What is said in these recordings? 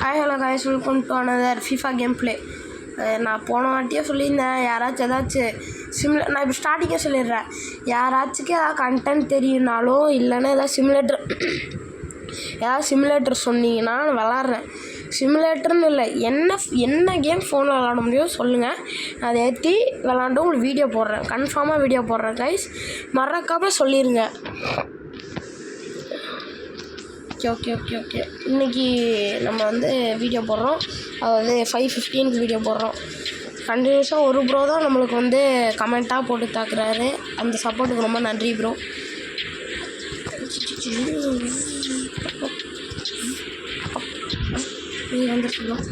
Hi hello guys, welcome to another FIFA game play. நான் போன வாட்டியே சொல்லியிருந்தேன், யாராச்சும் ஏதாச்சும் நான் இப்போ ஸ்டார்டிங்கே சொல்லிடுறேன், யாராச்சுக்கு ஏதாவது கண்டென்ட் தெரியுனாலும் இல்லைன்னா ஏதாவது சிமுலேட்டர் சொன்னீங்கன்னா நான் விளாட்றேன். சிமுலேட்டர்னு இல்லை, என்ன கேம் ஃபோனில் விளாட முடியும் சொல்லுங்கள், அதை ஏற்றி விளாண்டு உங்களுக்கு வீடியோ போடுறேன், கன்ஃபார்மாக வீடியோ போடுறேன் கைஸ், மறக்காமல் சொல்லிடுங்க. ஓகே இன்றைக்கி நம்ம வந்து வீடியோ போடுறோம், அதாவது 5:15 வீடியோ போடுறோம். கண்டினியூஸாக ஒரு ப்ரோ தான் நம்மளுக்கு வந்து கமெண்ட்டாக போட்டு தாக்குறாரு, அந்த சப்போர்ட்டுக்கு ரொம்ப நன்றி ப்ரோ. வந்து சொல்லலாம்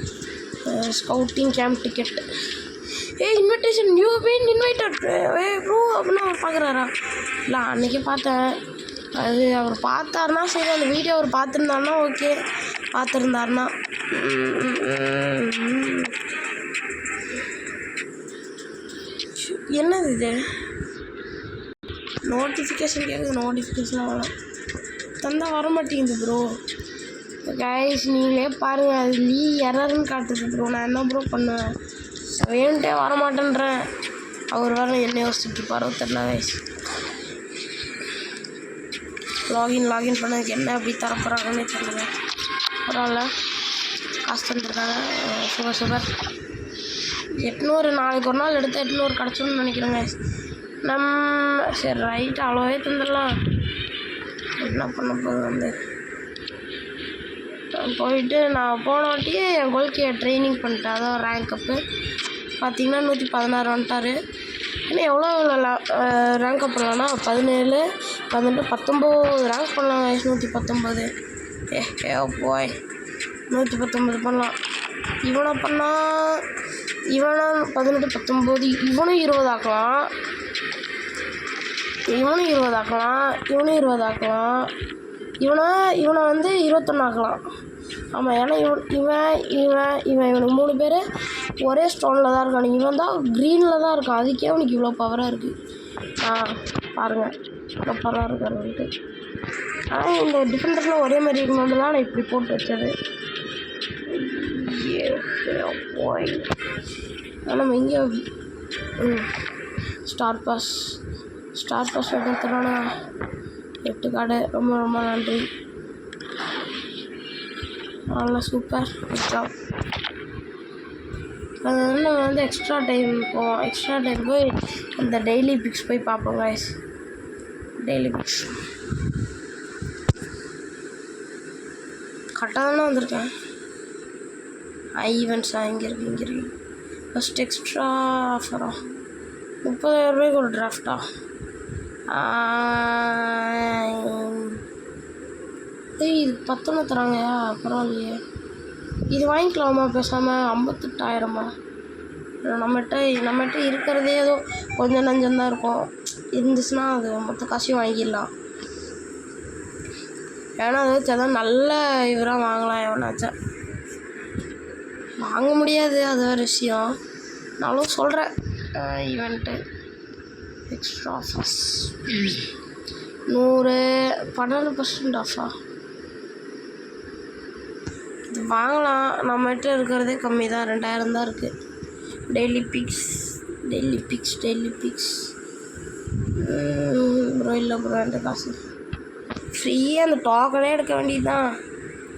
scouting camp ticket. Invitation you been invited bro அப்படின்னா அவர் பார்க்குறாரா? இல்லை அன்றைக்கி பார்த்தேன், அது அவர் பார்த்தாருன்னா சரி, அந்த வீடியோ அவர் பார்த்துருந்தாருன்னா ஓகே, பார்த்துருந்தாருன்னா என்னது இது நோட்டிஃபிகேஷன் கேட்குது, நோட்டிஃபிகேஷன் வரலாம் தந்தால் வர மாட்டேங்குது ப்ரோ. கைஸ் நீங்களே பாருங்கள், அது எரர்னு காட்டுது ப்ரோ. நான் என்ன ப்ரோ பண்ணுவேன், வேணுன்ட்டே வரமாட்டேன்றேன், அவர் வர என்ன யோசிச்சுட்ருப்பாரோ தெரியல. கைஸ் லாகின் பண்ணதுக்கு என்ன அப்படி தரப்போகிறாங்கன்னு சொல்லுங்கள். பரவாயில்ல, காசு தந்துருக்காங்க, சூப்பர் 800 நாளைக்கு ஒரு நாள் எடுத்து 800 கிடச்சோன்னு நினைக்கிறேங்க. சரி ரைட்டு, அவ்வளோவே தந்துடலாம். என்ன பண்ண போகுது வந்து போயிட்டு நான் போன வாட்டியே என் கோல்கியை ட்ரைனிங் பண்ணிட்டேன், அதான் ரேங்க் அப்பு பார்த்திங்கன்னா 116 வந்துட்டார். இன்னும் எவ்வளோ ரேங்க் அப் பண்ணலான்னா 17, 18, 19 ரேங்க் பண்ணலாம். 119 போய் 119 பண்ணலாம். இவனை பண்ணால் 18, 19, இவனும் 20 ஆக்கலாம், இவனை வந்து 21 ஆக்கலாம். ஆமாம், ஏன்னா இவனுக்கு 3 பேர் ஒரே ஸ்டோனில் தான் இருக்கான், இவன் தான் க்ரீனில் தான் இருக்கான், அதுக்கே அவனுக்கு இவ்வளோ பவராக இருக்குது. பாருங்கள் இவ்வளோ பவராக இருக்காருன்ட்டு. ஆனால் இந்த டிஃபெண்டர்லாம் ஒரே மாதிரி இருக்கணும்னு தான் நான் இப்படி போட்டு வச்சது. போய் நம்ம இங்கே ஸ்டார் பாஸ் எடுத்துறானா 8 கார்டு, ரொம்ப நன்றி, நல்லா சூப்பர் ஜாப். அதனால நம்ம வந்து எக்ஸ்ட்ரா டைம் போய் அந்த டெய்லி பிக்ஸ் போய் பார்ப்போம் கைஸ். டெய்லி பிக்ஸ் கரெக்டாக தானே வந்திருக்கேன். ஈவெண்ட்ஸா இங்கே இருக்கு ஃபஸ்ட் எக்ஸ்ட்ரா ஆஃபரா 30,000 ரூபாய்க்கு ஒரு டிராஃப்டா? இது 19 தராங்கயா, பரவாயில்லையே. இது வாங்கிக்கலாமா பேசாமல்? 58,000மா? நம்மகிட்ட இருக்கிறதே ஏதோ கொஞ்சம் நஞ்சந்தான் இருக்கும், இருந்துச்சுன்னா அது மொத்த காசையும் வாங்கிடலாம். ஏன்னா அதை வச்சு அதான் நல்ல இவராக வாங்கலாம். எவனாச்சும் வாங்க முடியாது, அது வேறு விஷயம். நானும் சொல்கிறேன், ஈவெண்ட்டு எக்ஸ்ட்ரா ஆஃபர்ஸ் 12% ஆஃபா இது வாங்கலாம். நம்மகிட்ட இருக்கிறதே கம்மி தான், 2,000 தான் இருக்குது. Daily fix bro. இல்லை ப்ரோ, என்ற காசு ஃப்ரீயாக அந்த டோக்கனே எடுக்க வேண்டியது தான்.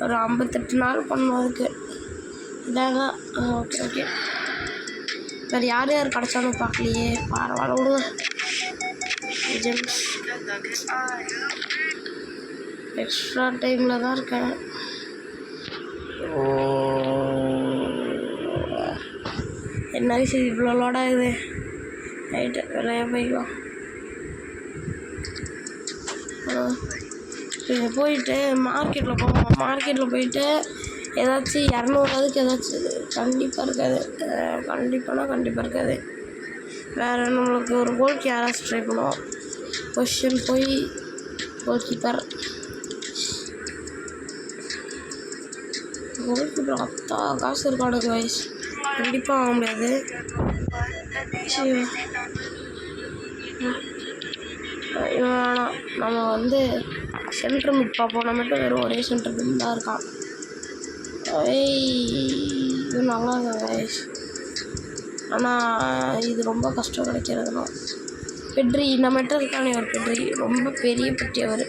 ஒரு 58 நாள் பண்ணணும் அதுக்கு. இதான் ஓகே வேறு யார் கிடச்சாலும் பார்க்கலையே, பரவாயில்ல விடுங்க. எக்ஸ்ட்ரா டைமில் தான் இருக்கேன். என்ன விஷயம் இவ்வளோ லோட் ஆகுது? ரைட்டு, வேலையாக போய்க்கலாம். இப்போ போயிட்டு மார்க்கெட்டில் போவோம். மார்க்கெட்டில் போயிட்டு ஏதாச்சும் 200 ஏதாச்சும் கண்டிப்பாக இருக்காது. வேறு நம்மளுக்கு ஒரு கோல்கி யாராச்சும் ட்ரை பண்ணுவோம். பொசிஷன் போய் கோல்கீப்பர் அத்தா காசு இருக்காடுங்க வயசு, கண்டிப்பாக வாங்க முடியாது. வேணாம், நம்ம வந்து சென்ட்ரு மிட் பார்ப்போம். நம்மகிட்ட வெறும் ஒரே சென்ட்ரு மிட் தான் இருக்கான். இது நல்லா கைஸ். ஆனால் இது ரொம்ப கஷ்டம் கிடைக்கிறதுனா. பெட்ரி நம்மகிட்ட இருக்கானே ஒரு பெட்ரி, ரொம்ப பெரிய பெட்டி அவர்.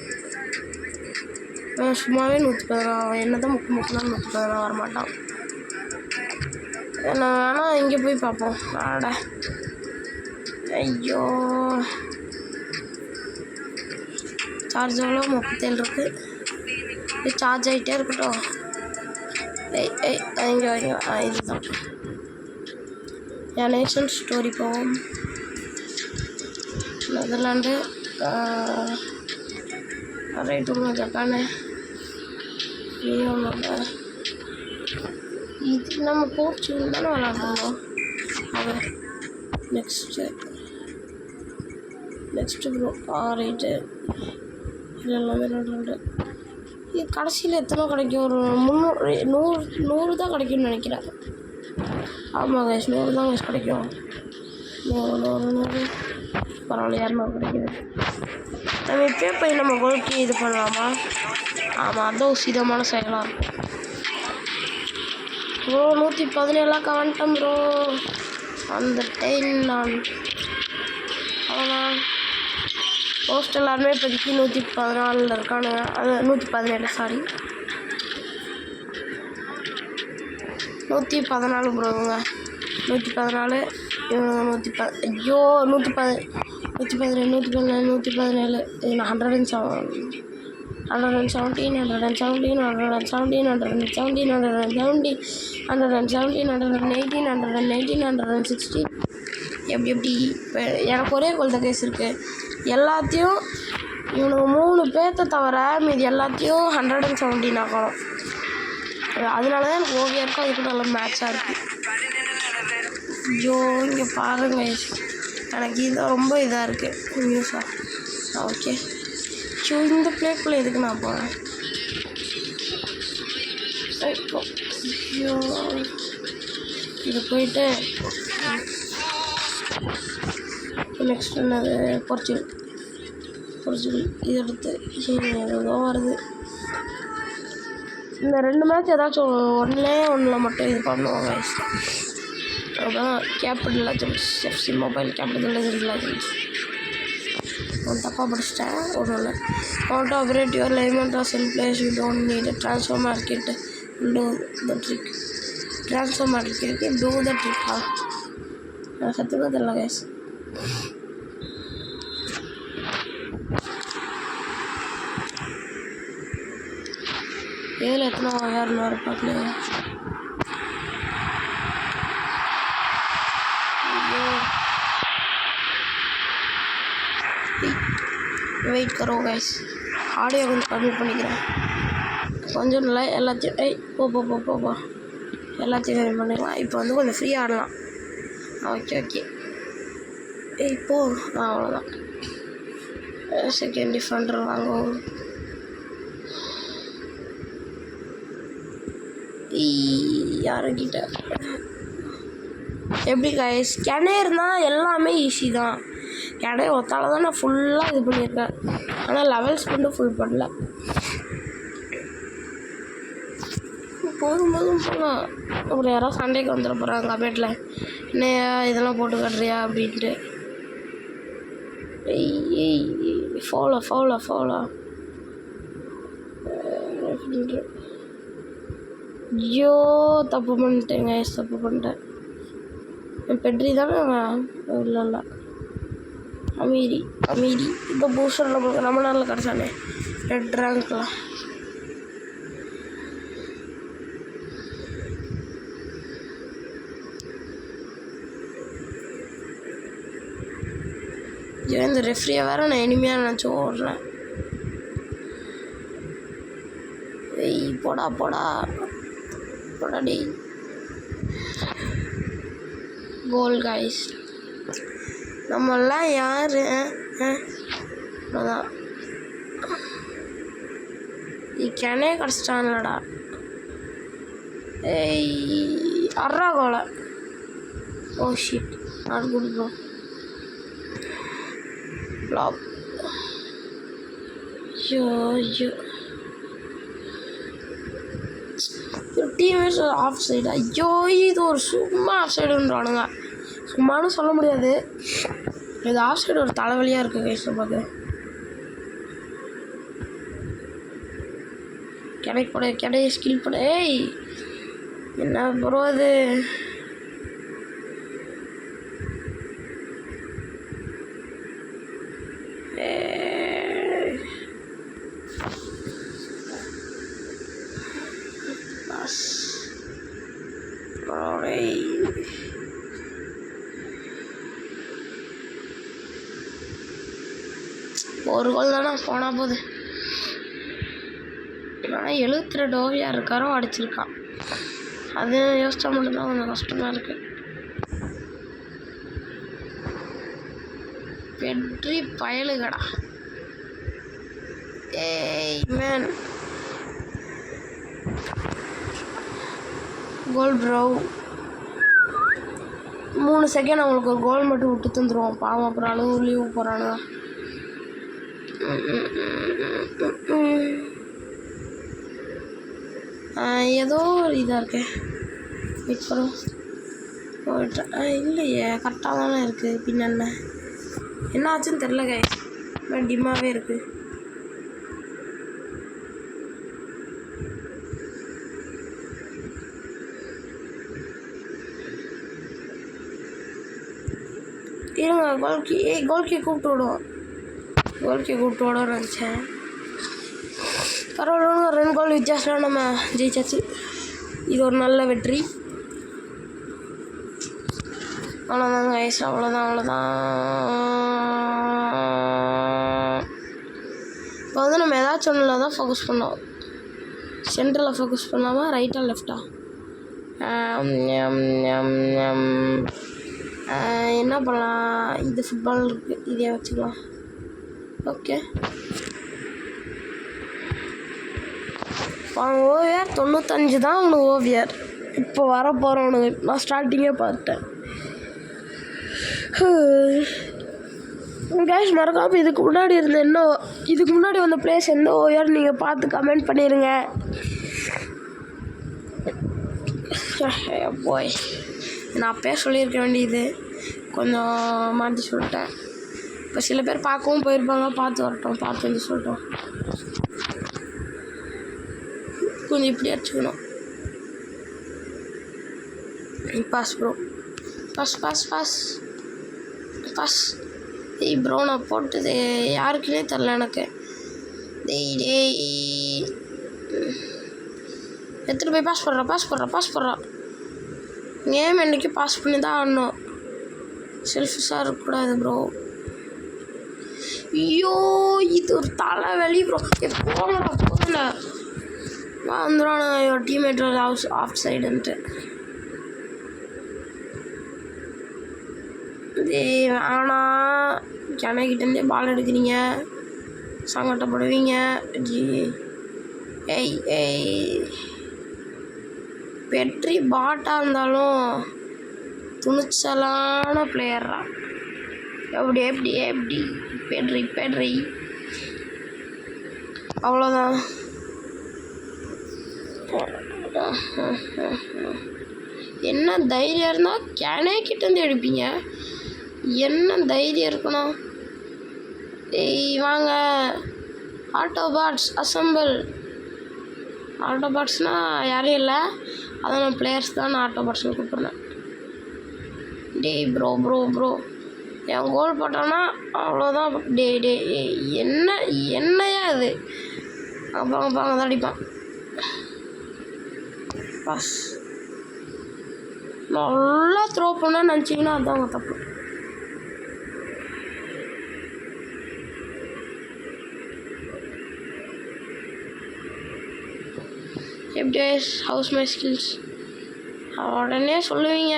சும்மாவே 116 என்ன தான் முக்குனா 116 வரமாட்டான். நான் வேணால் இங்கே போய் பார்ப்போம். ஆட ஐயோ, சார்ஜ் எவ்வளோ 37 இருக்குது. சார்ஜ் ஆகிட்டே இருக்கட்டும். இங்கே இதுதான் என் நேஷன் ஸ்டோரி. போவோம். நெதர்லாண்டு, ரைட் ஒன்று ஜப்பானு, இது நம்ம போர்ச்சுகல் தானே விளாட்றோம். அது நெக்ஸ்ட்டு ப்ரோ ரைட்டு. இது எல்லாமே 2 இது கடைசியில் எத்தனை கிடைக்கும்? ஒரு 100 தான் கிடைக்கும்னு நினைக்கிறேன். ஆமாம் கைஸ், 100 தான் கைஸ் கிடைக்கும். 100 பரவாயில்ல, 200 கிடைக்குது. நம்ம இப்போயே போய் நம்ம கோல்கி இது பண்ணலாமா? ஆமாம், அதுதான் உசிதமான செயலாக இருக்கும். ப்ரோ 117 வந்துட்டேன் ப்ரோ. அந்த டைம் நான் அவ்வளோதான். போஸ்ட் எல்லாருமே இப்போதைக்கு 114 இருக்கானுங்க. அது 117 சாரி 114 ப்ரோங்க. 114 ஐயோ 117 117 எப்படி இப்போ எனக்கு ஒரே கோல்டு கேஸ் இருக்குது. எல்லாத்தையும் இவனுக்கு 3 பேர்த்த தவிர மீது எல்லாத்தையும் 117 ஆக்கணும். அதனால தான் எனக்கு ஓவியா இருக்கும். அதுக்கு நல்ல மேட்சாக இருக்குது. ஐயோ இங்கே பாருங்க, எனக்கு இதுதான் ரொம்ப இதாக இருக்குது நியூஸாக. ஓகே, ஸோ இந்த பிளேக்குள்ளே எதுக்கு நான் போகிறேன்? ஐயோ இது போயிட்டு நெக்ஸ்ட் என்னது? போர்ச்சுகல் இது எடுத்து ஏதோ வருது. இந்த 2 மேட்ச் ஏதாச்சும் ஒன்றில் மட்டும் இது பண்ணுவாங்க. அதுதான் capital legends, FC mobile capital legends. நான் தப்பாக படிச்சிட்டேன். ஒன்றும் இல்லை. How to operate your Elementor in place, you don't need a transfer market. Do the trick. Transfer market, do the trick. நான் சத்துக்க தெரியல கைஸ். இதில் எத்தனை வேறு வர பார்க்கலையா? வெயிட் கரோ கைஸ், ஆடியோ கொஞ்சம் கம்மி பண்ணிக்கிறேன். கொஞ்சம் நல்லா எல்லாத்தையும் போ எல்லாத்தையும் கம்மி பண்ணிக்கலாம். இப்போ வந்து கொஞ்சம் ஃப்ரீயாக ஆடலாம். ஓகே இப்போ அவ்வளோதான். செகண்ட் டிஃபெண்டர் வாங்குவோம். யாருக்கிட்ட எப்படி கைஸ் கிணறுனால் எல்லாமே ஈஸி தான். கிணறு ஒத்தால தான் நான் ஃபுல்லாக இது பண்ணியிருக்கேன். ஆனால் லெவல்ஸ் மட்டும் ஃபுல் பண்ணல. போதும் போகலாம். அப்புறம் யாராவது சண்டைக்கு வந்துட போகிறாங்க கபேட்டில், என்னையா இதெல்லாம் போட்டு கட்டுறியா அப்படின்ட்டு. ஃபாலோ ஐயோ தப்பு பண்ணிட்டேங்க, தப்பு பண்ணிட்டேன். என் பெட்ரி தானே இல்லை அமீரி இந்த பூஸ்டர் நம்ம நாளில் கிடச்சானே 2 ரேங்க்லாம். இந்த ரெஃப்ரியை வேறு நான் இனிமையாக நினச்சி ஓடுறேன். போடாடி கோல் கைஸ். நம்மெல்லாம் யார்? அதான் கிணே கிடச்சிட்டான்லடா. அறா கோலை. Oh shit, not good bro. Flop. ஐயோ டீமேட்ஸ் ஆஃப் சைடு. ஐயோ இது ஒரு சும்மா ஆஃப் சைடுன்றானுங்க. சும்மானு சொல்ல முடியாது, இது ஆஃப் சைடு ஒரு தலைவலியாக இருக்குது கைஸ் பார்க்க. கிடை ஸ்கில் போட. ஏய் என்ன ப்ரோ அது? ஒரு கோல் தானே போனால் போகுது. ஆனால் 72 ஓவியா இருக்காரோ அடிச்சிருக்கான். அது யோசிச்சா மட்டும்தான் கொஞ்சம் கஷ்டமாக இருக்குது. பெட்ரி பயலுகடா. ஏய் மேன் கோல் ப்ரோ. 3 செகண்ட் அவங்களுக்கு ஒரு கோல் மட்டும் விட்டு தந்துடுவோம். பாவம் அப்புறம் அளவு லீவு போகிறானுங்க. ஏதோ ஒரு இதாக இருக்கு அப்புறம் இல்லையே, கரெக்டாக தானே இருக்குது. பின்ன என்ன ஆச்சுன்னு தெரில கைஸ், டிம்மாகவே இருக்குது. இருங்க கோல்கி கூப்பிட்டு விடுவோம். கூப்பிட்டு விட நினச்சேன். பரவாயில்ல, 2 கோல் வித்தியாசம் நம்ம ஜெயிச்சாச்சு. இது ஒரு நல்ல வெற்றி. அவ்வளோதாங்க கைஸ், அவ்வளோதான். இப்போ வந்து நம்ம ஏதாச்சும் ஒன்றில் தான் ஃபோக்கஸ் பண்ணோம். சென்டரில் ஃபோக்கஸ் பண்ணாமல் ரைட்டா லெஃப்டா? என்ன பண்ணலாம்? இது ஃபுட்பால் இருக்குது, இதே வச்சுக்கலாம். ஓகே, அவன் ஓவியர் 95 தான் அவனுக்கு ஓவியர். இப்போ வர போகிறவனுக்கு நான் ஸ்டார்டிங்கே பார்த்துட்டேன். கேஷ் மறக்காமல் இதுக்கு முன்னாடி வந்த பிளேஸ் எந்த ஓவியர் நீங்கள் பார்த்து கமெண்ட் பண்ணிடுங்க. போய் நான் அப்பயே சொல்லியிருக்க வேண்டியது, கொஞ்சம் மாற்றி சொல்லிட்டேன். இப்போ சில பேர் பார்க்கவும் போயிருப்பாங்க, பார்த்து வந்து சொல்லட்டும். கொஞ்சம் இப்படி அடிச்சுக்கணும். Boss bro, boss. ஏய் ப்ரோ, நான் போட்டது யாருக்குன்னே தெரில எனக்கு. எடுத்துகிட்டு போய் பாஸ் போடுறா. கேம் என்றைக்கு பாஸ் பண்ணி தான் ஆடணும். செல்ஃபிஷாக இருக்கக்கூடாது ப்ரோ. ஐயோ இது ஒரு தலைவலி ப்ரோ. போகல வந்துடும் என் டீம்மேட் ஆஃப் சைடுன்ட்டு. ஆனால் கிணக்கிட்டேருந்தே பால் எடுக்கிறீங்க, சங்கட்டப்படுவீங்க. ஏய் பெட்ரி பாட்டாக இருந்தாலும் துணிச்சலான பிளேயர்ரா. எப்படி பெட்ரி அவ்வளோதான். என்ன தைரியம் இருந்தால் கிணக்கிட்டேருந்து எடுப்பீங்க, என்ன தைரியம் இருக்கணும்? ஏய் வாங்க, ஆட்டோபாட்ஸ் அசம்பிள். ஆட்டோபாட்ஸ்னால் யாரும் இல்லை, அதான் நான் பிளேயர்ஸ் தான் நான் ஆட்டோபாட்ஸ்னு கூப்பிட்றேன். டேய் ப்ரோ என் கோல் போட்டான்னா அவ்வளோதான். என்னையா அது? அப்புறம் தான் அடிப்பான். பாஸ் நல்லா த்ரோ பண்ண நினச்சிங்கன்னா அதுதான் அவங்க தப்பு. எப்படி ஹவுஸ் மை ஸ்கில்ஸ் உடனே சொல்லுவீங்க.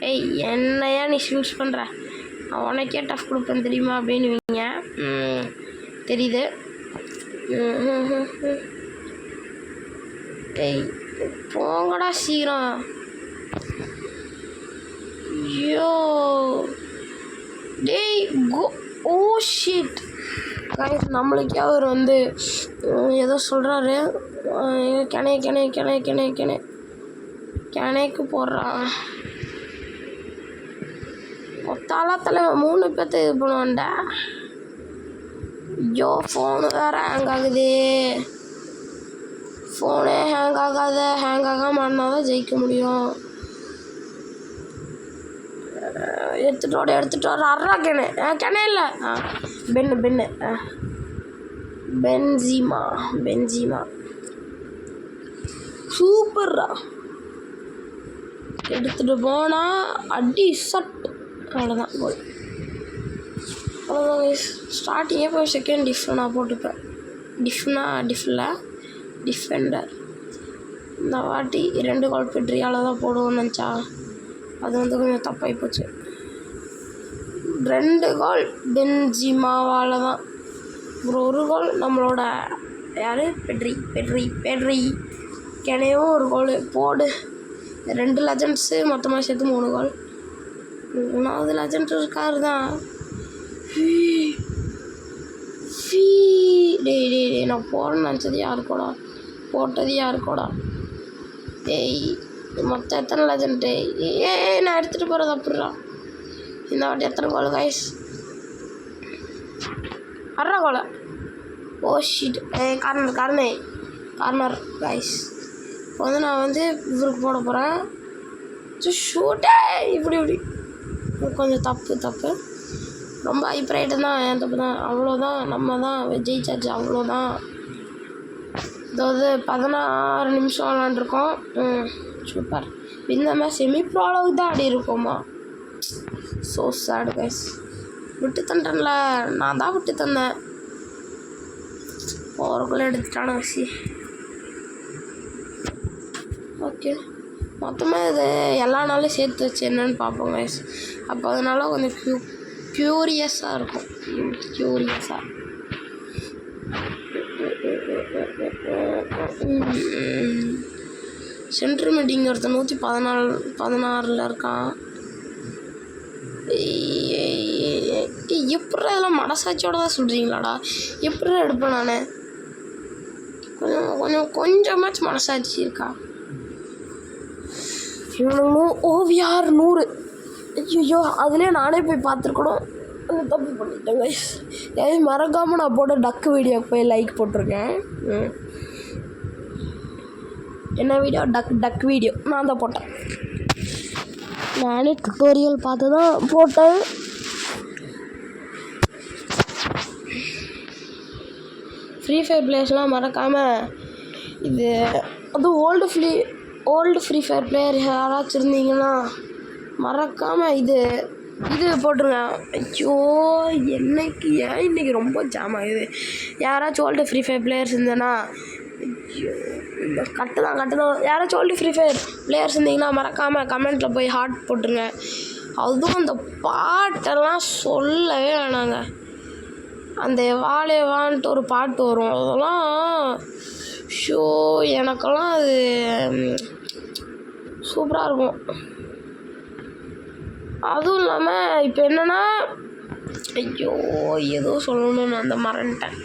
ஏய் என்னையா நீ ஸ்கில்ஸ் பண்ணுற, உனக்கே டஃப் கொடுப்பேன் தெரியுமா அப்படின்னுவீங்க. தெரியுது. ஏய் போங்கடா சீக்கிரம். ஐயோ டேய் ஓ ஷிட் கைஸ், நம்மளுக்கே அவர் வந்து ஏதோ சொல்கிறாரு. கிணை கேனேக்கு போடுறான் மொத்தாலா தலைவன் 3 பேர்த்து இது பண்ணுவான்டா. ஐயோ ஃபோனு வேறு ஹேங் ஆகுது. ஃபோனே ஹேங் ஆகாத, ஹேங் ஆகாமல் ஆடினா தான் ஜெயிக்க முடியும். எடுத்துகிட்டு வர அறா கேனே. கேனே இல்லை, பென்னு பென்ஜிமா சூப்பர்ரா. எடுத்துகிட்டு போனால் அடி சட், அவ்வளோதான் கோல். அவ்வளோதான் ஸ்டார்டிங்கே போய் செகண்ட் டிஃப் நான் போட்டுப்பேன். டிஃபெண்டர். இந்த வாட்டி 2 கோல் பெட்ரியால் தான் போடுவோன்னு நினச்சா அது வந்து கொஞ்சம் தப்பாகி போச்சு. 2 கோல் பென்ஜிமாவால் தான். அப்புறம் 1 கோல் நம்மளோட யார் பெட்ரி கெனையும் 1 கோல் போடு. 2 லெஜண்ட்ஸு மொத்தமாக சேர்த்து 3 கோல். 3வது லெஜண்ட் இருக்காரு தான். டேய் நான் போகிறேன்னு நினச்சது யாரு கூடா டேய் மொத்தம் எத்தனை லெஜண்ட்? நான் எடுத்துகிட்டு போகிறது அப்படிடா. இந்த வாட்டி எத்தனை கோல் கைஸ்? அறா கோலை. ஓ ஷீட். Corner guys. இப்போ வந்து நான் வந்து இவருக்கு போட போகிறேன். ஷூட்டே இப்படி கொஞ்சம் தப்பு. ரொம்ப ஹைப்ரைட்டு தான், என் தப்பு தான். அவ்வளோதான், நம்ம தான் ஜெயிச்சாச்சு, அவ்வளோதான். அதாவது 16 நிமிஷம் விளாண்டுருக்கோம். சூப்பர். இந்த மாதிரி செமி ப்ரோ அளவுக்கு தான் ஆடி இருக்கோமா. ஸோ சேடு கைஸ். விட்டு தண்டேன்ல, நான் தான் விட்டு தந்தேன். போகிறக்குள்ளே எடுத்துட்டான வசி. ஓகே, மொத்தமாக இது எல்லா நாளும் சேர்த்து வச்சு என்னன்னு பார்ப்போம் கைஸ். அப்போ அதனால கொஞ்சம் க்யூரியஸாக இருக்கும். சென்ட்ரல் மீட்டிங் ஒருத்தன் 116 இருக்கான். எப்படி இதெல்லாம் மனசாட்சியோட தான் சொல்கிறீங்களாடா? எப்படி எடுப்பேன் நான்? கொஞ்சமாச்சும் மனசாட்சி இருக்கா? ஓவியார் 100. ஐயோ அதுலேயே நானே போய் பார்த்துருக்கணும். தப்பு பண்ணிட்டேன் கைஸ். மறக்காமல் நான் போட்ட டக்கு வீடியோக்கு போய் லைக் போட்டிருக்கேன். என்ன வீடியோ? டக் வீடியோ நான் தான் போட்டேன். நானே டுட்டோரியல் பார்த்து தான் போட்டேன். ஃப்ரீ ஃபயர் பிளேயர்ஸ்லாம் மறக்காமல் இது அது ஓல்டு ஃப்ரீ ஃபயர் பிளேயர் யாராச்சும் இருந்தீங்கன்னா மறக்காமல் இது போட்டுருங்க. ஐயோ இன்னைக்கு ரொம்ப ஜாம் ஆகுது. யாராச்சும் ஓல்டு ஃப்ரீ ஃபயர் பிளேயர்ஸ் இருந்தேன்னா கட்டு தான். யாராச்சும் ஓல்டு ஃப்ரீ ஃபயர் பிளேயர்ஸ் இருந்தீங்கன்னா மறக்காமல் கமெண்ட்டில் போய் ஹார்ட் போட்டுருங்க. அதுவும் அந்த பாட்டெல்லாம் சொல்லவே வேணாங்க. அந்த வாலே வான்ட்டு ஒரு பாட்டு வரும், அதெல்லாம் ஷோ எனக்கெல்லாம் அது சூப்பராக இருக்கும். அதுவும் இல்லாமல் இப்போ என்னென்னா, ஐயோ ஏதோ சொல்லணும்னு நான் அந்த மறந்துட்டேன்.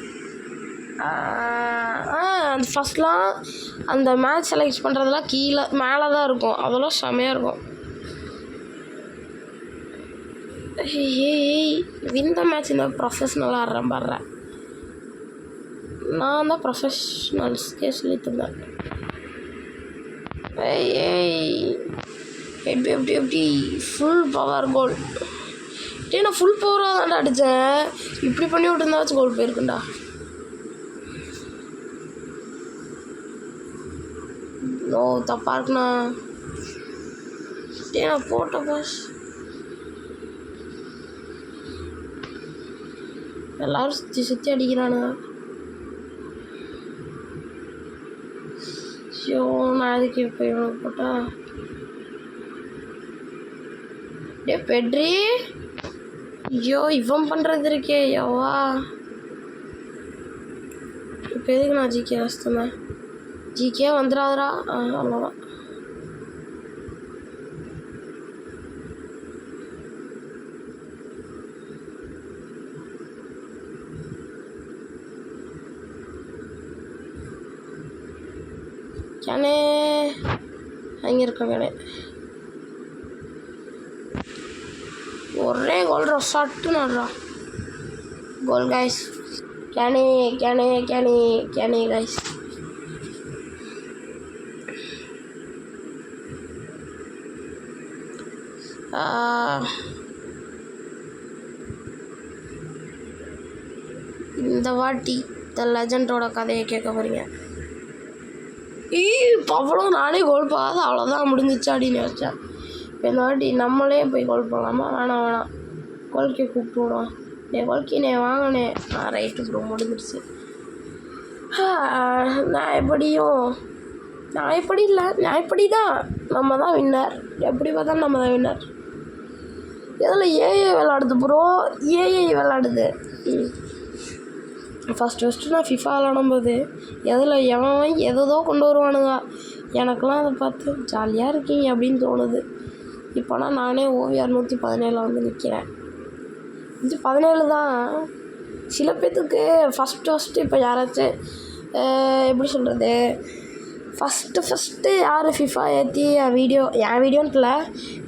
அந்த ஃபஸ்ட்லாம் அந்த மேட்ச் செலக்ட் பண்ணுறதெல்லாம் கீழே மேலே தான் இருக்கும், அதெல்லாம் செமையாக இருக்கும். இந்த மேட்ச் இந்த ப்ரொஃபஷ்னலாக ஆடுறேன் பாடுறேன். நான் தான் ப்ரொஃபஷ்னல்ஸ்க்கே சொல்லி தந்தேன். எப்படி ஃபுல் பவர் கோல். நான் ஃபுல் பவராக தான்டா அடித்தேன். இப்படி பண்ணி விட்டுருந்தாச்சும் கோல் போயிருக்குண்டா. நோ தப்பாக இருக்குண்ணா. நான் போட்ட பாஸ் எல்லாரும் சுற்றி அடிக்கிறானுங்க. ஐயோ நான் அதுக்கு இப்போ இவ்வளோ போட்டா. பெட்ரி ஐயோ இவன் பண்ணுறது இருக்கே எவ்வா. இப்போ எதுக்கு நான் ஜிகே வச்சுருந்தேன்? ஜிகே வந்துடாதரா. அவ்வளோதான். அங்கே இருக்காங்க. ஒரே கோல்ரா ஷாட்டு நடுறா கோல் கைஸ். கேனே கைஸ். இந்த வாட்டி த லெஜண்டோட கதையை கேட்க போகிறீங்க. அவ்வளோ நானே கோல் போகாது, அவ்வளோதான் முடிஞ்சிச்சு அப்படின்னு வச்சேன். இப்போ இந்த வாட்டி நம்மளே போய் கோல் போகலாமா? வேணாம் கோல்கே கூப்பிட்டு விடுவோம். கோல்கே வாங்கினே ரைட்டு ப்ரோ முடிஞ்சிருச்சு. நான் எப்படி தான் நம்ம தான் வின்னர். எப்படி பார்த்தாலும் நம்ம தான் வின்னர். இதில் ஏஐ விளாடுது ப்ரோ, ஏஐ விளாடுது. ஃபஸ்ட்டு நான் ஃபிஃபா விளாடும்போது எதில் எவன் எதோ கொண்டு வருவானுங்க. எனக்கெலாம் அதை பார்த்து ஜாலியாக இருக்கீங்க அப்படின்னு தோணுது. இப்போனா நானே OVR 117 வந்து நிற்கிறேன். 117 தான். சில பேர்த்துக்கு ஃபஸ்ட்டு இப்போ யாராச்சும் எப்படி சொல்கிறது, ஃபஸ்ட்டு யார் ஃபிஃபா ஏற்றி என் வீடியோன்ட்டு இல்லை,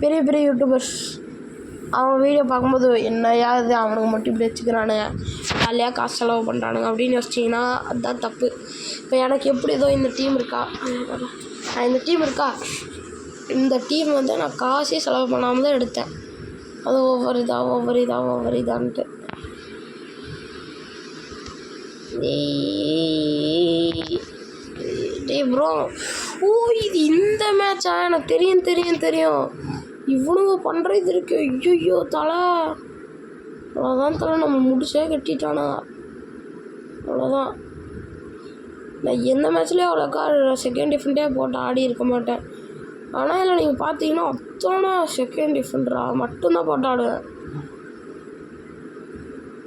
பெரிய யூடியூபர்ஸ் அவன் வீடியோ பார்க்கும்போது என்னையா இது அவனுக்கு மட்டும் இப்படி வச்சுக்கிறானுங்க, ஜாலியாக காசு செலவு பண்ணுறானுங்க அப்படின்னு யோசிச்சிங்கன்னா அதுதான் தப்பு. இப்போ எனக்கு எப்படி ஏதோ இந்த டீம் இருக்கா, இந்த டீம் வந்து நான் காசே செலவு பண்ணாமல் தான் எடுத்தேன். அது ஒவ்வொரு இதான்ட்டு. ப்ரோ இது இந்த மேட்சா? எனக்கு தெரியும். இவனுங்க பண்ணுறது இருக்கு. ஐயோ தலை, அவ்வளோதான் தலை, நம்ம முடிச்சே கட்டிட்டானா. அவ்வளோதான். நான் எந்த மேட்ச்லேயும் அவ்வளோக்கா செகண்ட் டிஃபெண்டே போட்டு ஆடி இருக்க மாட்டேன். ஆனால் இதில் நீங்கள் பார்த்தீங்கன்னா அத்தனை செகண்ட் டிஃபெண்டராக மட்டும்தான் போட்டு ஆடுவேன்.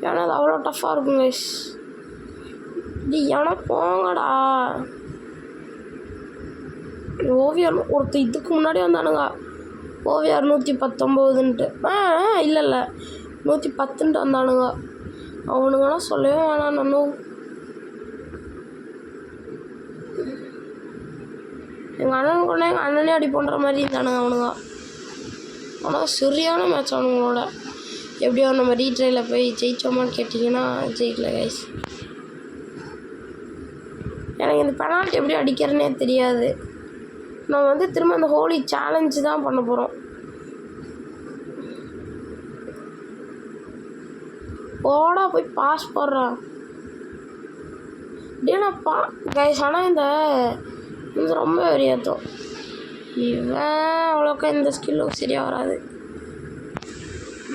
ஏன்னா அது அவ்வளோ டஃப்பாக இருக்கும் கைஸ். ஏன்னா போங்கடா. OVR ஒருத்தர் இதுக்கு முன்னாடி வந்தானுங்க, OVR 119ன்ட்டு. இல்லை 110ன்ட்டு வந்தானுங்க. அவனுங்களாம் சொல்லவே வேணாம். நானும் எங்கள் அண்ணனே அடி பண்ணுற மாதிரி இருந்தானுங்க அவனுங்க. ஆனால் சரியான மேட்ச் அவனுங்களோட. எப்படியோ நம்ம ரீட்ரையில் போய் ஜெயிச்சோமான்னு கேட்டிங்கன்னா ஜெயிக்கல கைஸ். எனக்கு இந்த பெனால்ட்டி எப்படி அடிக்கிறேன்னே தெரியாது. நான் வந்து திரும்ப அந்த ஹோலி சேலஞ்சு தான் பண்ண போகிறோம். போடா போய் பாஸ் போடுறான் டேனாப்பா கைஸ். ஆனால் இந்த ரொம்ப வெறியாத்தோம். இவன் அவ்வளோக்கா இந்த ஸ்கில்லும் சரியாக வராது.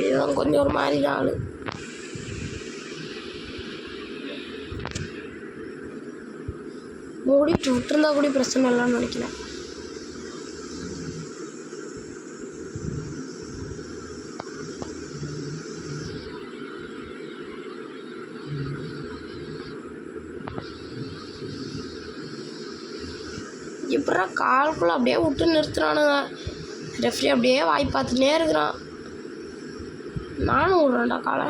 இதுதான் கொஞ்சம் ஒரு மாதிரி தான் ஆளு. மூடிட்டு விட்டுருந்தா கூட பிரச்சனை இல்லைன்னு நினைக்கிறேன். இப்போதான் கால்குள்ளே அப்படியே விட்டு நிறுத்துறானுங்க. ரெஃப்ரி அப்படியே வாய் பார்த்துட்டே இருக்கிறான். நானும் விட்றேன்டா காலை.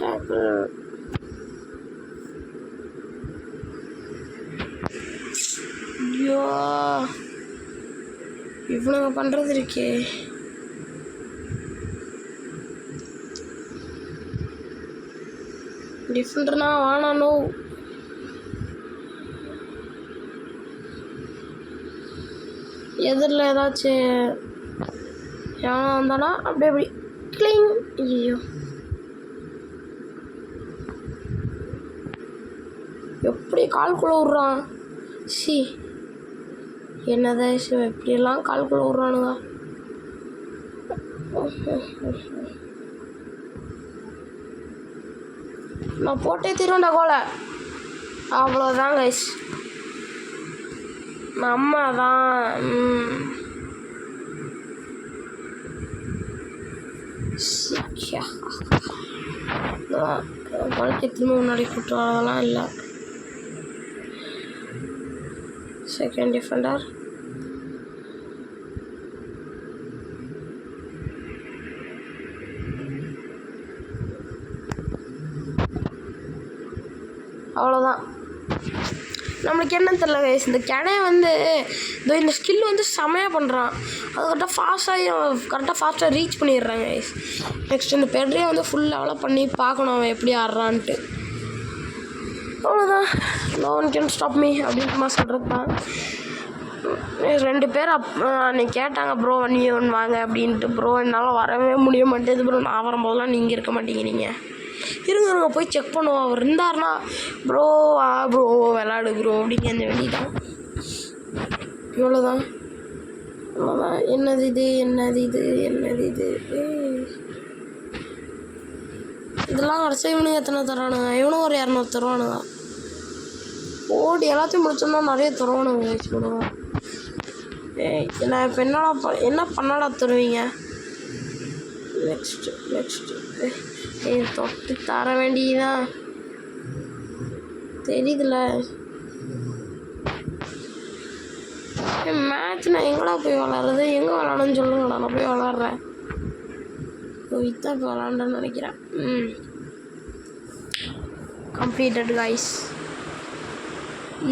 டேக்கிள். ஐயோ இவ்வளோ பண்ணுறது இருக்கே. டிஃபெண்டர்னா வானானோ. எதிரில் ஏதாச்சும் எவனா வந்தானா அப்படியே அப்படி கிளிங். ஐயோ எப்படி கால்குள்ளே விட்றான். என்னதான் எப்படியெல்லாம் கால்குள்ளே விட்றானுங்க. நான் போட்டே தீருவேன்டா கோலை. அவ்வளோதான் கைஸ், நம்ம தான். திரும்ப முன்னாடி கூட்டு வரதெல்லாம் இல்லை. செகண்ட் டிஃபெண்டர் அவ்வளோதான். நம்மளுக்கு என்னன்னு தெரியல கைஸ். இந்த கிணைய வந்து இந்த ஸ்கில் வந்து செமையாக பண்ணுறான். அது கரெக்டாக ஃபாஸ்ட்டாக ரீச் பண்ணிடுறாங்க கைஸ். நெக்ஸ்ட் இந்த பெட்ரியை வந்து ஃபுல் லெவலாக பண்ணி பார்க்கணும் அவன் எப்படி ஆடுறான்ட்டு. அவ்வளோதான். No one can stop me அப்படின்ட்டு சொல்கிறது தான். 2 பேர் அன்றைக்கி கேட்டாங்க ப்ரோ 1v1 வாங்க அப்படின்ட்டு. ப்ரோ என்னால் வரவே முடிய மாட்டேது ப்ரோ. நான் வரும்போதெல்லாம் நீங்கள் இருக்க மாட்டீங்க. நீங்கள் இருங்க போய் செக் பண்ணுவோம். அவர் இருந்தார்னா ப்ரோ ப்ரோ விளாடு ப்ரோ அப்படிங்க அந்த வெளிதான். இவ்வளோதான். என்னது இது இதெல்லாம் கடைசி இவனுங்க எத்தனை தரானுங்க? இவனும் ஒரு 200 தருவானுங்க. ஓடி எல்லாத்தையும் முடிச்சோம்னா நிறைய தருவானுங்க வச்சுக்கணுங்க. நான் இப்போ என்ன பண்ணடா தருவீங்க? நெக்ஸ்ட்டு தொட்டு தர வேண்டியதான் தெரியுதுல. மேட்ச் நான் எங்கடா போய் விளாட்றது? எங்கே விளாடணும்னு சொல்லுங்கடா, நான் போய் விளாட்றேன். இதான் இப்போ விளாண்டேன்னு நினைக்கிறேன். Completed guys.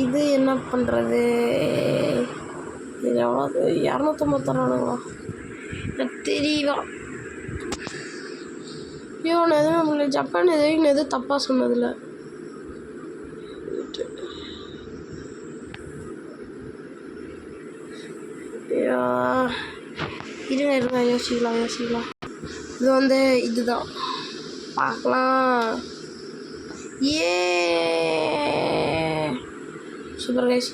இது என்ன பண்ணுறது? இது எவ்வளோ? 250 தரானுங்களா? தெரியவா? ஐயோ நான் எதுவும் நம்மள ஜப்பான் எதுவும் தப்பாக சொன்னதில்லை. இருங்க யோசிக்கலாம். இது வந்து இதுதான் பார்க்கலாம். Super guys.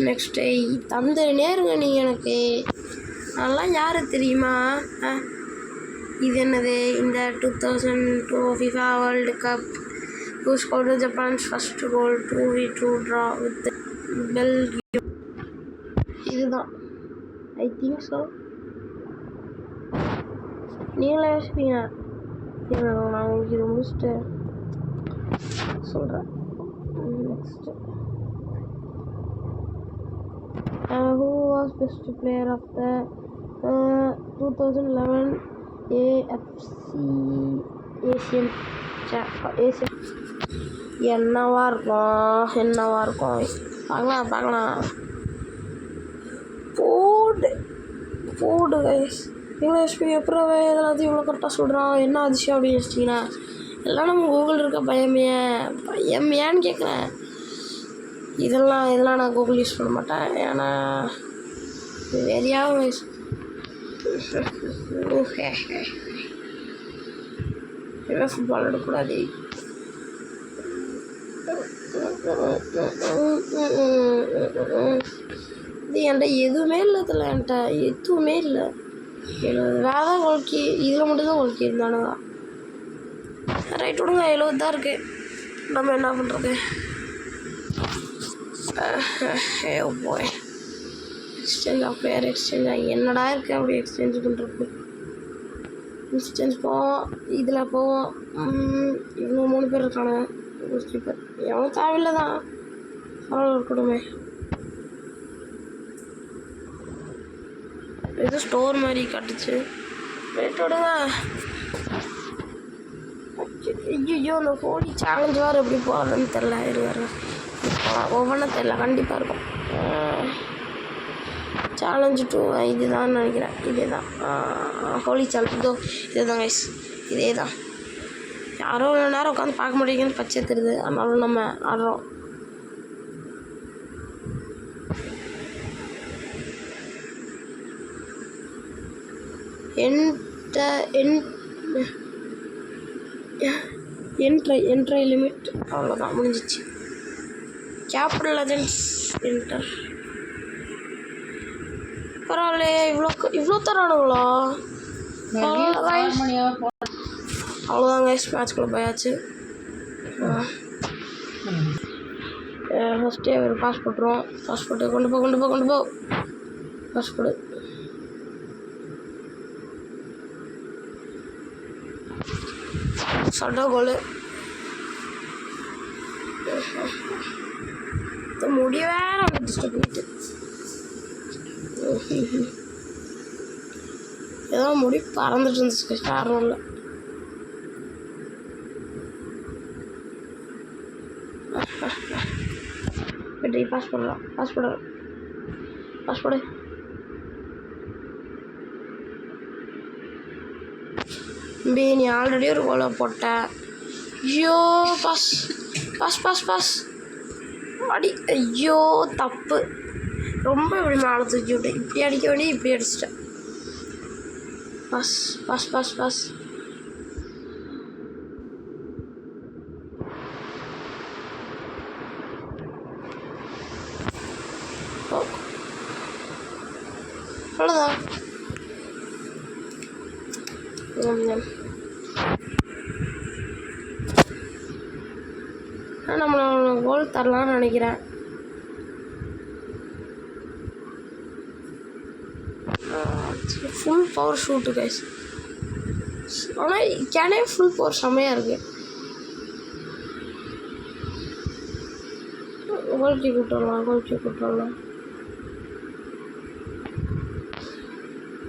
நெக்ஸ்ட் தந்துனே இருங்க நீங்கள் எனக்கு. அதெல்லாம் யார் தெரியுமா? இது என்னது? இந்த 2002 FIFA World Cup who scored Japan's first goal 2v2 draw with Belgium. இதுதான் ஐ திங்க் ஸோ. நீங்களே யோசிப்பீங்க. நான் உங்களுக்கு இது முடிச்சுட்டு சொல்கிறேன். Next who was best player of the 2011 AFC Asian என்னவா இருக்கும்? பார்க்கலாம். போடு கைஸ். இங்கிலீஷ் எப்பறம் இதெல்லாத்தையும் இவ்வளோ கரெக்டாக சொல்கிறான். என்ன அதிசயம் அப்படின்னு வச்சிட்டிங்கன்னா எல்லாம் நம்ம கூகுள் இருக்க பயமையான்னு கேட்குறேன். இதெல்லாம் நான் கூகுள் யூஸ் பண்ண மாட்டேன். ஏன்னா வேறையாகவும் ஃபுட்பால் எடுக்கக்கூடாது. இது என்கிட்ட எதுவுமே இல்லை. இதில் என்கிட்ட எதுவுமே இல்லை. வேறு தான் கோல்கி. இதில் மட்டும்தான் கோல்கி இருந்தானுங்க. ரைட் விடுங்க. 70 தான் இருக்குது. நம்ம என்ன பண்ணுறது? போய் எக்ஸ்சேஞ்ச் ஆஃப் பிளேயர் என்னடா இருக்குது அப்படி எக்ஸ்சேஞ்ச் பண்ணுறது? எக்ஸ்சேஞ்ச் போவோம். இதில் போவோம். இவங்க 3 பேர் இருக்கானுங்க. ஸ்லீப்பர் எவ்வளோ தேவையில்லை தான். பரவாயில்ல இருக்கணுமே. இது ஸ்டோர் மாதிரி காட்டுச்சு. ரேட் விடுங்க. ஐயோ அந்த ஹோலி சேலஞ்ச் வேறு எப்படி போகிறதுன்னு தெரில. இருவாரு ஒவ்வொன்றும் தெரில. கண்டிப்பாக இருக்கும். சேலஞ்சு 2 இதுதான் நினைக்கிறேன். இதே தான் ஹோலி சேலஞ்ச். இதுதான் கைஸ். இதே தான். யாரோ இவ்வளோ நேரம் உட்காந்து பார்க்க முடியுங்கன்னு பச்சை தெரியுது. அதனால நம்ம ஆடுறோம். என்ட்ரை லிமிட் அவ்வளோதான், முடிஞ்சிச்சு. Capital legends enter. பரவாயில்லையே. இவ்வளோ தரானுங்களா? அவ்வளோதாங்க மேட்ச்குள்ளே போயாச்சு. ஃபஸ்ட்டே ஒரு பாஸ்போர்ட்ருவோம். பாஸ்போர்ட்டு கொண்டு போ. பாஸ்போர்ட்டு சட்டா கோல். முடிய வேற டிஸ்டர்ப் பண்ணிட்டு ஏதோ முடி பறந்துட்டு இருந்துச்சு. காரணம் இல்லை. நன்றி. பாஸ் பண்ணலாம். பாஸ் போடு. தம்பி நீ ஆல்ரெடி ஒரு கோலை போட்ட. ஐயோ பாஸ் அடி. ஐயோ தப்பு. ரொம்ப இப்படி மேலே தூக்கி விட்டேன். இப்படி அடிக்க வேண்டிய இப்படி அடிச்சிட்டேன். பாஸ். அவ்வளோதான். நம்மளை கோல் தரலான்னு நினைக்கிறேன். Full power shoot guys. ஆனால் கேனே ஃபுல் பவர் செம்மையாக இருக்குது. கோல்கி கூப்பிட்டுடலாம்.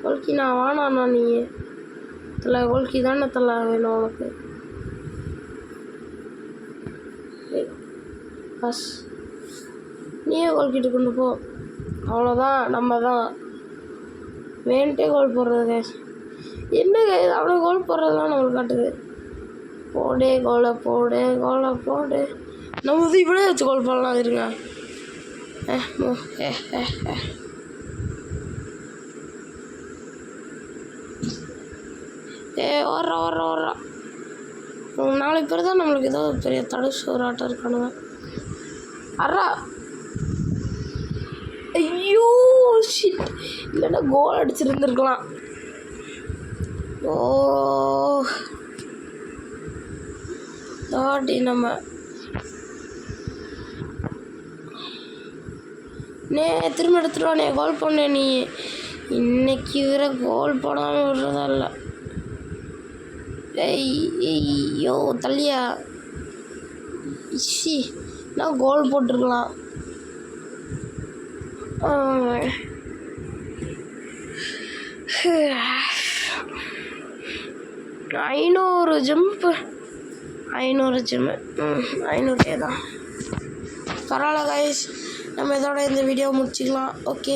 கோல்கி நான் வானாண்ணா. நீ தலை கோல்கி தானே தலை வேணும் உனக்கு. பஸ் நீயே கோல்கிட்ட கொண்டு போ. அவ்வளோதான். நம்ம தான் வேண்ட்டே கோல் போடுறது கைஸ். என்ன கைஸ் அவனை கோல் போடுறதுலாம் நம்மளுக்கு காட்டுது. போடு கோலை போடு. நம்ம வந்து இப்படியே வச்சு கோல் போடலாம். இருங்க. ஓடுறா. 4 பேர் தான் நம்மளுக்கு ஏதோ பெரிய தடுச்சு ஒரு ஆட்டம் இருக்கானுங்க. அறா. ஐயோ ஷிட். இல்லைன்னா கோல் அடிச்சிருந்துருக்கலாம். தாட்டி நம்ம திரும்ப எடுத்துருவானே. கோல் போனே நீ. இன்னைக்கு வேற கோல் போடாமல் விடுறதா இல்லை. ஐயோ தள்ளியா. நான் கோல் போட்டிருக்கலாம். 500 ஜம்ப்பு. 500 ஜிம்மு. 500 தான் பரவாயில்ல கைஸ். நம்ம இதோட இந்த வீடியோ முடிச்சுக்கலாம். ஓகே.